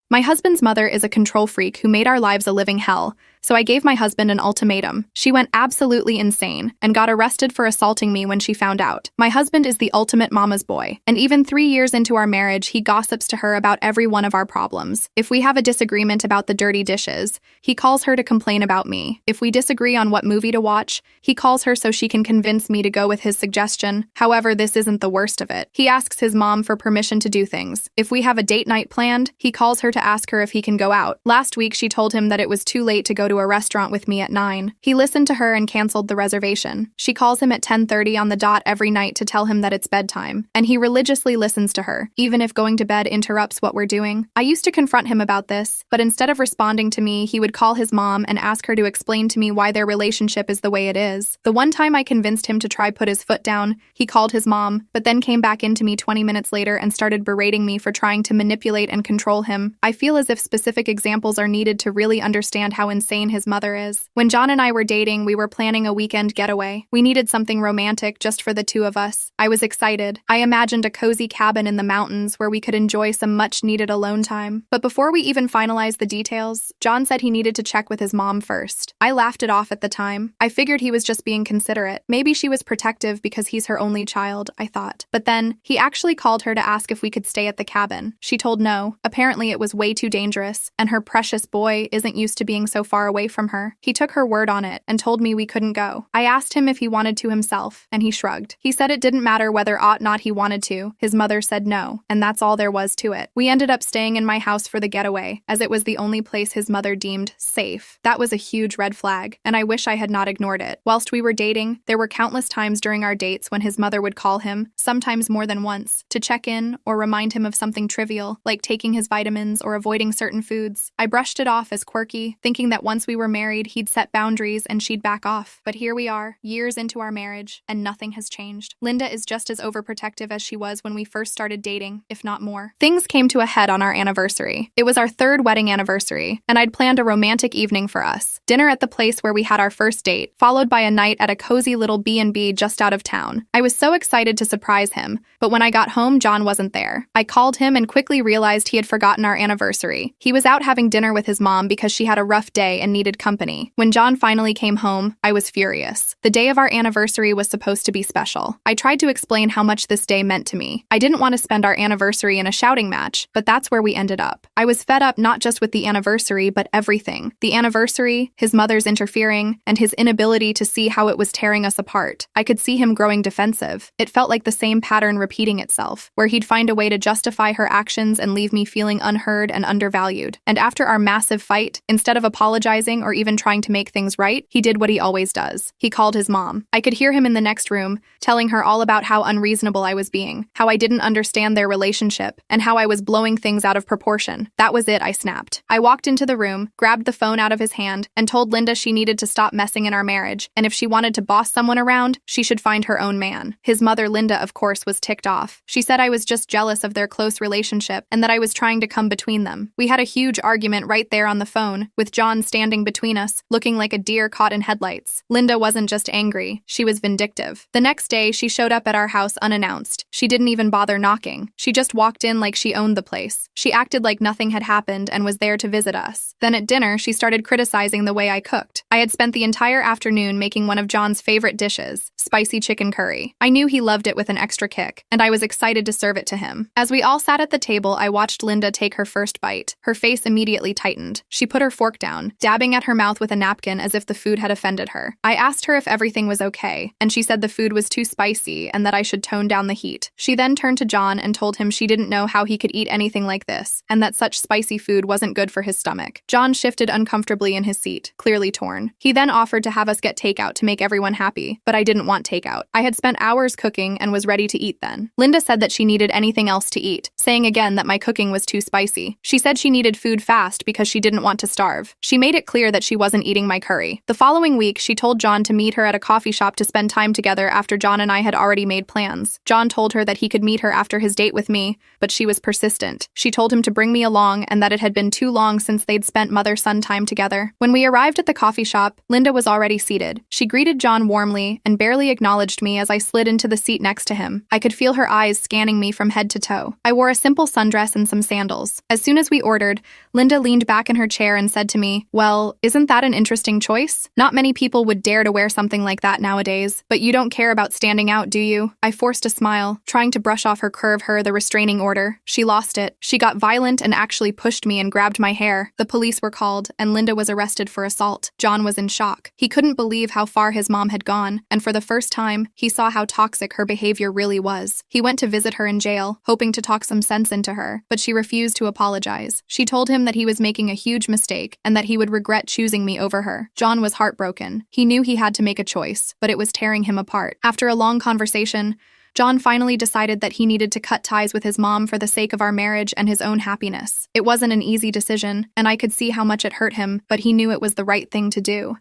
My husband's mother is a control freak who made our lives a living hell, so I gave my husband an ultimatum. She went absolutely insane and got arrested for assaulting me when she found out. My husband is the ultimate mama's boy, and even 3 years into our marriage, he gossips to her about every one of our problems. If we have a disagreement about the dirty dishes, he calls her to complain about me. If we disagree on what movie to watch, he calls her so she can convince me to go with his suggestion. However, this isn't the worst of it. He asks his mom for permission to do things. If we have a date night planned, he calls her to ask her if he can go out. Last week, she told him that it was too late to go to a restaurant with me at 9. He listened to her and canceled the reservation. She calls him at 10:30 on the dot every night to tell him that it's bedtime, and he religiously listens to her, even if going to bed interrupts what we're doing. I used to confront him about this, but instead of responding to me, he would call his mom and ask her to explain to me why their relationship is the way it is. The one time I convinced him to try put his foot down, he called his mom, but then came back into me 20 minutes later and started berating me for trying to manipulate and control him. I feel as if specific examples are needed to really understand how insane his mother is. When John and I were dating, we were planning a weekend getaway. We needed something romantic just for the two of us. I was excited. I imagined a cozy cabin in the mountains where we could enjoy some much-needed alone time. But before we even finalized the details, John said he needed to check with his mom first. I laughed it off at the time. I figured he was just being considerate. Maybe she was protective because he's her only child, I thought. But then, he actually called her to ask if we could stay at the cabin. She told no. Apparently it was way too dangerous, and her precious boy isn't used to being so far away from her. He took her word on it and told me we couldn't go. I asked him if he wanted to himself, and he shrugged. He said it didn't matter whether or not he wanted to. His mother said no, and that's all there was to it. We ended up staying in my house for the getaway, as it was the only place his mother deemed safe. That was a huge red flag, and I wish I had not ignored it. Whilst we were dating, there were countless times during our dates when his mother would call him, sometimes more than once, to check in or remind him of something trivial, like taking his vitamins or avoiding certain foods. I brushed it off as quirky, thinking that once we were married, he'd set boundaries and she'd back off. But here we are, years into our marriage, and nothing has changed. Linda is just as overprotective as she was when we first started dating, if not more. Things came to a head on our anniversary. It was our 3rd wedding anniversary, and I'd planned a romantic evening for us. Dinner at the place where we had our first date, followed by a night at a cozy little B&B just out of town. I was so excited to surprise him, but when I got home, John wasn't there. I called him and quickly realized he had forgotten our anniversary. He was out having dinner with his mom because she had a rough day and needed company. When John finally came home, I was furious. The day of our anniversary was supposed to be special. I tried to explain how much this day meant to me. I didn't want to spend our anniversary in a shouting match, but that's where we ended up. I was fed up not just with the anniversary, but everything. The anniversary, his mother's interfering, and his inability to see how it was tearing us apart. I could see him growing defensive. It felt like the same pattern repeating itself, where he'd find a way to justify her actions and leave me feeling unheard and undervalued. And after our massive fight, instead of apologizing or even trying to make things right, he did what he always does. He called his mom. I could hear him in the next room, telling her all about how unreasonable I was being, how I didn't understand their relationship, and how I was blowing things out of proportion. That was it, I snapped. I walked into the room, grabbed the phone out of his hand, and told Linda she needed to stop messing in our marriage, and if she wanted to boss someone around, she should find her own man. His mother, Linda, of course, was ticked off. She said I was just jealous of their close relationship and that I was trying to come between them. We had a huge argument right there on the phone, with John standing between us, looking like a deer caught in headlights. Linda wasn't just angry, she was vindictive. The next day, she showed up at our house unannounced. She didn't even bother knocking. She just walked in like she owned the place. She acted like nothing had happened and was there to visit us. Then at dinner, she started criticizing the way I cooked. I had spent the entire afternoon making one of John's favorite dishes, spicy chicken curry. I knew he loved it with an extra kick, and I was excited to serve it to him. As we all sat at the table, I watched Linda take her first bite. Her face immediately tightened. She put her fork down, dabbing at her mouth with a napkin as if the food had offended her. I asked her if everything was okay, and she said the food was too spicy and that I should tone down the heat. She then turned to John and told him she didn't know how he could eat anything like this, and that such spicy food wasn't good for his stomach. John shifted uncomfortably in his seat, clearly torn. He then offered to have us get takeout to make everyone happy, but I didn't want takeout. I had spent hours cooking and was ready to eat then. Linda said that she needed anything else to eat, saying again that my cooking was too spicy. She said she needed food fast because she didn't want to starve. She made it it clear that she wasn't eating my curry. The following week, she told John to meet her at a coffee shop to spend time together after John and I had already made plans. John told her that he could meet her after his date with me, but she was persistent. She told him to bring me along and that it had been too long since they'd spent mother-son time together. When we arrived at the coffee shop, Linda was already seated. She greeted John warmly and barely acknowledged me as I slid into the seat next to him. I could feel her eyes scanning me from head to toe. I wore a simple sundress and some sandals. As soon as we ordered, Linda leaned back in her chair and said to me, "Well, isn't that an interesting choice? Not many people would dare to wear something like that nowadays, but you don't care about standing out, do you?" I forced a smile, trying to brush off her curve, the restraining order. She lost it. She got violent and actually pushed me and grabbed my hair. The police were called, and Linda was arrested for assault. John was in shock. He couldn't believe how far his mom had gone, and for the first time, he saw how toxic her behavior really was. He went to visit her in jail, hoping to talk some sense into her, but she refused to apologize. She told him that he was making a huge mistake and that he would regret choosing me over her. John was heartbroken. He knew he had to make a choice, but it was tearing him apart. After a long conversation, John finally decided that he needed to cut ties with his mom for the sake of our marriage and his own happiness. It wasn't an easy decision, and I could see how much it hurt him, but he knew it was the right thing to do.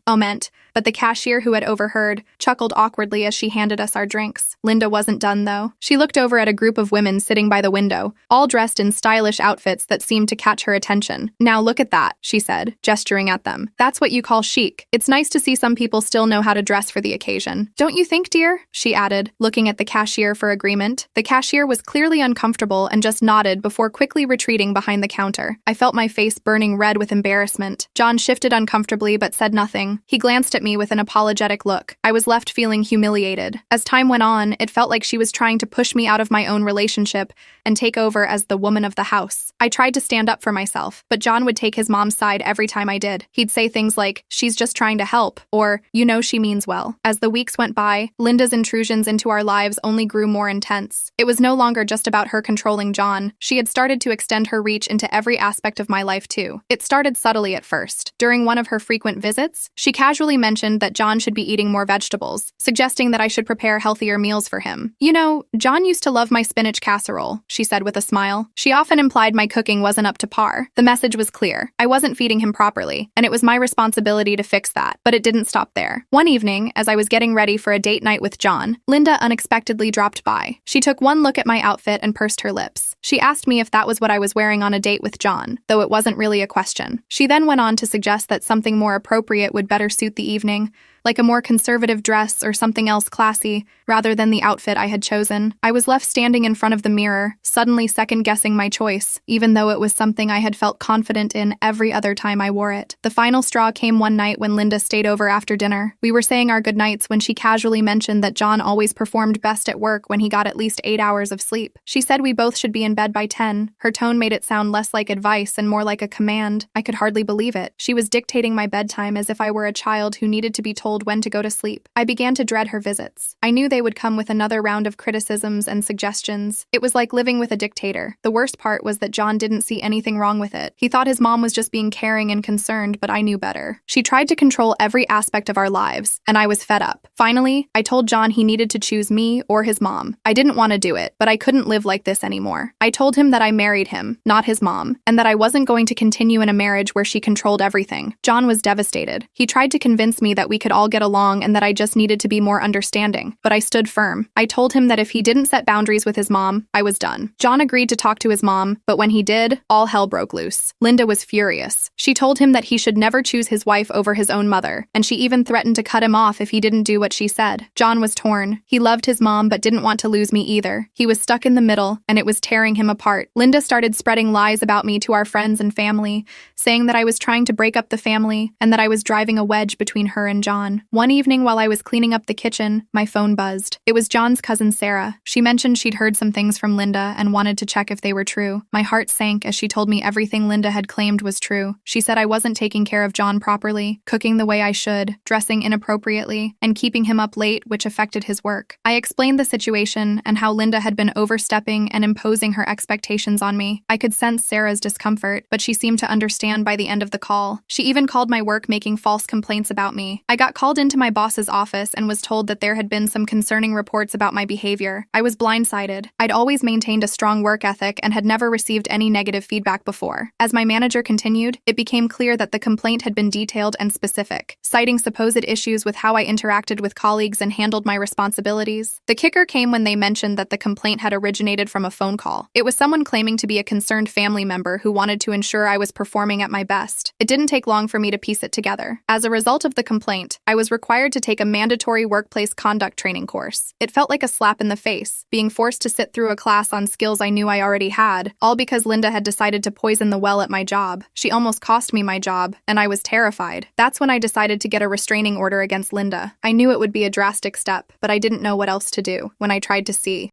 But the cashier who had overheard chuckled awkwardly as she handed us our drinks. Linda wasn't done, though. She looked over at a group of women sitting by the window, all dressed in stylish outfits that seemed to catch her attention. "Now look at that," she said, gesturing at them. "That's what you call chic. It's nice to see some people still know how to dress for the occasion. Don't you think, dear?" she added, looking at the cashier for agreement. The cashier was clearly uncomfortable and just nodded before quickly retreating behind the counter. I felt my face burning red with embarrassment. John shifted uncomfortably but said nothing. He glanced at me with an apologetic look. I was left feeling humiliated. As time went on, it felt like she was trying to push me out of my own relationship and take over as the woman of the house. I tried to stand up for myself, but John would take his mom's side every time I did. He'd say things like, "She's just trying to help," or, "You know she means well." As the weeks went by, Linda's intrusions into our lives only grew more intense. It was no longer just about her controlling John. She had started to extend her reach into every aspect of my life too. It started subtly at first. During one of her frequent visits, she casually mentioned that John should be eating more vegetables, suggesting that I should prepare healthier meals for him. "You know, John used to love my spinach casserole," she said with a smile. She often implied my cooking wasn't up to par. The message was clear. I wasn't feeding him properly, and it was my responsibility to fix that. But it didn't stop there. One evening, as I was getting ready for a date night with John, Linda unexpectedly dropped by. She took one look at my outfit and pursed her lips. She asked me if that was what I was wearing on a date with John, though it wasn't really a question. She then went on to suggest that something more appropriate would better suit the evening, like a more conservative dress or something else classy, rather than the outfit I had chosen. I was left standing in front of the mirror, suddenly second-guessing my choice, even though it was something I had felt confident in every other time I wore it. The final straw came one night when Linda stayed over after dinner. We were saying our goodnights when she casually mentioned that John always performed best at work when he got at least 8 hours of sleep. She said we both should be in bed by 10. Her tone made it sound less like advice and more like a command. I could hardly believe it. She was dictating my bedtime as if I were a child who needed to be told when to go to sleep. I began to dread her visits. I knew they would come with another round of criticisms and suggestions. It was like living with a dictator. The worst part was that John didn't see anything wrong with it. He thought his mom was just being caring and concerned, but I knew better. She tried to control every aspect of our lives, and I was fed up. Finally, I told John he needed to choose me or his mom. I didn't want to do it, but I couldn't live like this anymore. I told him that I married him, not his mom, and that I wasn't going to continue in a marriage where she controlled everything. John was devastated. He tried to convince me that we could all get along and that I just needed to be more understanding, but I stood firm. I told him that if he didn't set boundaries with his mom, I was done. John agreed to talk to his mom, but when he did, all hell broke loose. Linda was furious. She told him that he should never choose his wife over his own mother, and she even threatened to cut him off if he didn't do what she said. John was torn. He loved his mom but didn't want to lose me either. He was stuck in the middle, and it was tearing him apart. Linda started spreading lies about me to our friends and family, saying that I was trying to break up the family and that I was driving a wedge between her and John. One evening while I was cleaning up the kitchen, my phone buzzed. It was John's cousin Sarah. She mentioned she'd heard some things from Linda and wanted to check if they were true. My heart sank as she told me everything Linda had claimed was true. She said I wasn't taking care of John properly, cooking the way I should, dressing inappropriately, and keeping him up late, which affected his work. I explained the situation and how Linda had been overstepping and imposing her expectations on me. I could sense Sarah's discomfort, but she seemed to understand by the end of the call. She even called my work making false complaints about me. I got got called into my boss's office and was told that there had been some concerning reports about my behavior. I was blindsided. I'd always maintained a strong work ethic and had never received any negative feedback before. As my manager continued, it became clear that the complaint had been detailed and specific, citing supposed issues with how I interacted with colleagues and handled my responsibilities. The kicker came when they mentioned that the complaint had originated from a phone call. It was someone claiming to be a concerned family member who wanted to ensure I was performing at my best. It didn't take long for me to piece it together. As a result of the complaint, I was required to take a mandatory workplace conduct training course. It felt like a slap in the face, being forced to sit through a class on skills I knew I already had, all because Linda had decided to poison the well at my job. She almost cost me my job, and I was terrified. That's when I decided to get a restraining order against Linda. I knew it would be a drastic step, but I didn't know what else to do. When I tried to see